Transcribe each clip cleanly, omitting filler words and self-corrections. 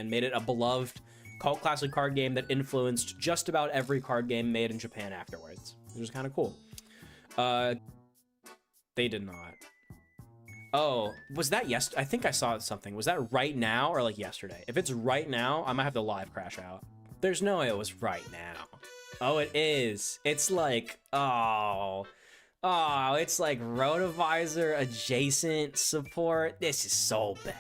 and made it a beloved cult classic card game that influenced just about every card game made in Japan afterwards. Which is kind of cool. They did not. Oh, was that I think I saw something. Was that right now or like yesterday? If it's right now, I might have to live crash out. There's no way it was right now. Oh, it is. It's like, oh, it's like Rotovisor adjacent support. This is so bad.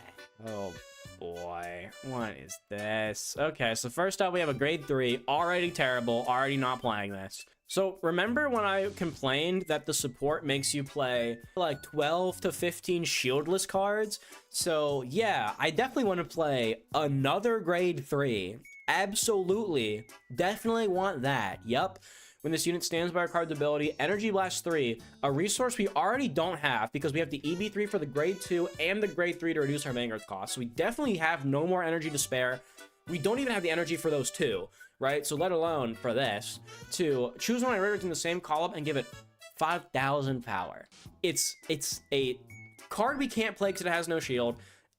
Oh boy, what is this? Okay, so first up we have a grade 3, already terrible, already not playing this. So remember when I complained that the support makes you play like 12 to 15 shieldless cards? So yeah, I definitely want to play another grade 3. Absolutely, definitely want that. Yep. When this unit stands by our card's ability, Energy Blast 3, a resource we already don't have because we have the EB3 for the grade 2 and the grade 3 to reduce our Vanguard's cost. So we definitely have no more energy to spare. We don't even have the energy for those two, right? So let alone for this, to choose one of my rares in the same column and give it 5,000 power. It's a card we can't play because it has no shield,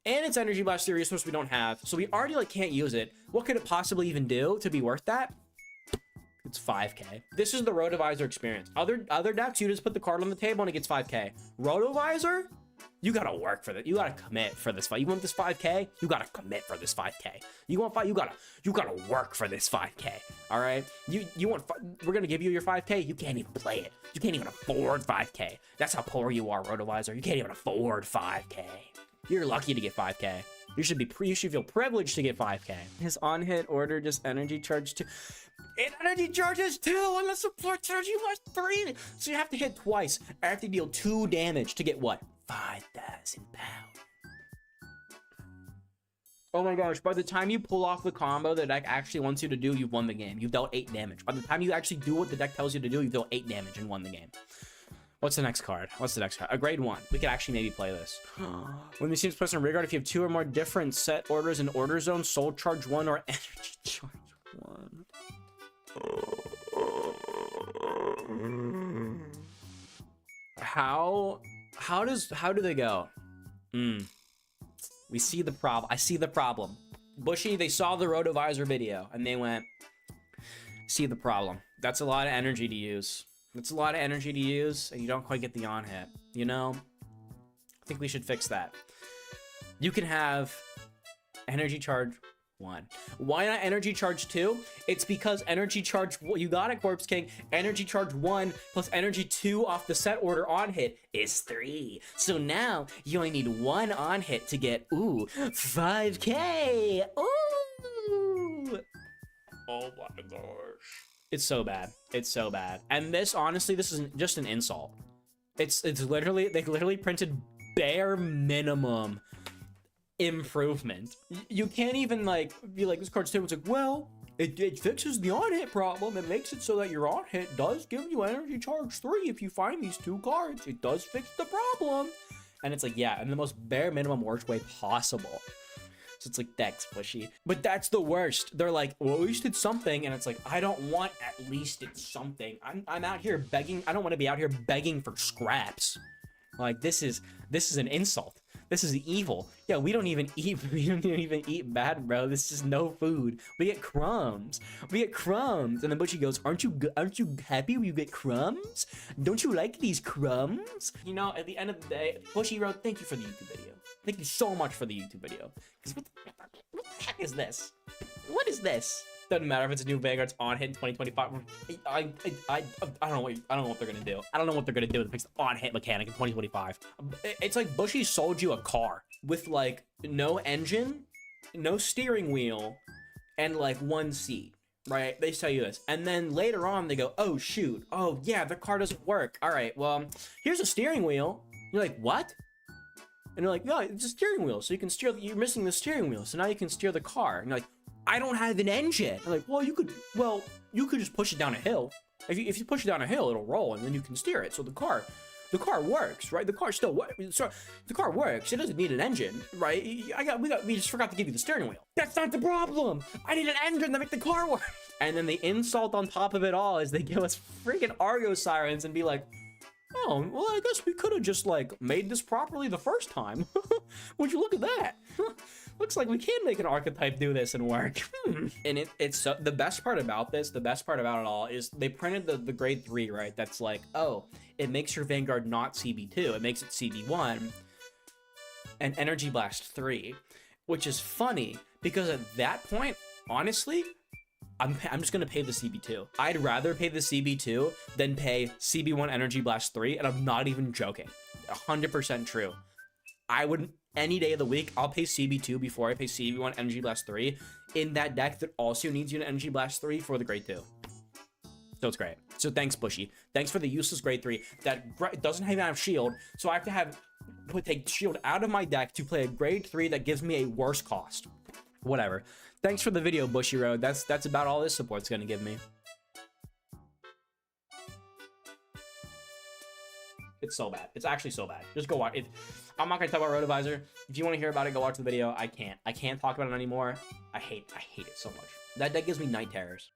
and it's Energy Blast 3 resource we don't have, so we already like can't use it. What could it possibly even do to be worth that? It's 5k. This is the Rotovisor experience. Other decks, you just put the card on the table and it gets 5k. Rotovisor, you gotta work for that. You gotta commit for this fight. You want this 5k? You gotta commit for this 5k. You want fight? You gotta work for this 5k. All right. You want? We're gonna give you your 5k. You can't even play it. You can't even afford 5k. That's how poor you are, Rotovisor. You can't even afford 5k. You're lucky to get 5k. You should feel privileged to get 5k. His on-hit order just energy charge 2. It energy charges 2 and the support charge you less 3. So you have to hit twice. I have to deal 2 damage to get what? 5,000 power. Oh my gosh, by the time you pull off the combo the deck actually wants you to do, you've won the game. You've dealt 8 damage. By the time you actually do what the deck tells you to do, you've dealt 8 damage and won the game. What's the next card? What's the next card? A grade 1. We could actually maybe play this. When we see this person in rear guard, if you have 2 or more different set orders in order zone, soul charge 1 or energy charge 1. How do they go? We see the problem. I see the problem. Bushy, they saw the Rotovisor video and they went, see the problem. That's a lot of energy to use. That's a lot of energy to use, and you don't quite get the on hit. You know, I think we should fix that. You can have energy charge 1. Why not energy charge 2? It's because energy charge, you got it, Corpse King. Energy charge 1 plus energy 2 off the set order on hit is 3. So now you only need 1 on hit to get 5k. Ooh. Oh my gosh. It's so bad. It's so bad. And this, honestly, this is just an insult. It's literally, they literally printed bare minimum improvement. You can't even like be like, this card's terrible. It's like, well, it fixes the on-hit problem. It makes it so that your on-hit does give you energy charge 3 if you find these 2 cards. It does fix the problem. And it's like, yeah, in the most bare minimum worst way possible. So it's like, thanks, Bushy. But that's the worst. They're like, well, at least it's something. And it's like, I don't want at least it's something. I'm out here begging. I don't want to be out here begging for scraps. Like, this is an insult. This is evil. Yeah, we don't even eat bad, bro. This is no food. We get crumbs. We get crumbs. And then Bushy goes, aren't you happy when you get crumbs? Don't you like these crumbs? You know, at the end of the day, Bushy wrote, thank you for the YouTube video. Thank you so much for the YouTube video. Because what the heck is this? What is this? Doesn't matter if it's a new Vanguard's on hit in 2025. I don't know what they're gonna do. I don't know what they're gonna do to fix the on hit mechanic in 2025. It's like Bushy sold you a car with like no engine, no steering wheel, and like 1 seat. Right? They sell you this, and then later on they go, oh shoot, oh yeah, the car doesn't work. All right, well, here's a steering wheel. You're like, what? And you're like, yeah, it's a steering wheel, so you can steer. You're missing the steering wheel, so now you can steer the car. And you're like, I don't have an engine. I'm like, well, you could just push it down a hill. If you push it down a hill, it'll roll, and then you can steer it. So the car works, right? The car still works. So the car works. It doesn't need an engine, right? We just forgot to give you the steering wheel. That's not the problem. I need an engine to make the car work. And then the insult on top of it all is they give us freaking Argo sirens and be like, oh, well, I guess we could have just like made this properly the first time. Would you look at that? Looks like we can make an archetype do this and work. And it's so, the best part about this, the best part about it all is they printed the grade 3, right? That's like, oh, it makes your Vanguard not CB2. It makes it CB1 and Energy Blast 3, which is funny because at that point, honestly, I'm just gonna pay the CB2. I'd rather pay the CB2 than pay CB1 Energy Blast 3, and I'm not even joking. 100% true. I would, any day of the week, I'll pay CB2 before I pay CB1 Energy Blast 3 in that deck that also needs you to Energy Blast 3 for the grade 2. So it's great. So thanks, Bushy. Thanks for the useless grade 3 that doesn't even have shield, so I have to take shield out of my deck to play a grade 3 that gives me a worse cost. Whatever. Thanks for the video, Bushy Road. That's about all this support's gonna give me. It's so bad. It's actually so bad. Just go watch it. I'm not gonna talk about Rotovisor. If you want to hear about it, go watch the video. I can't talk about it anymore. I hate it so much. That gives me night terrors.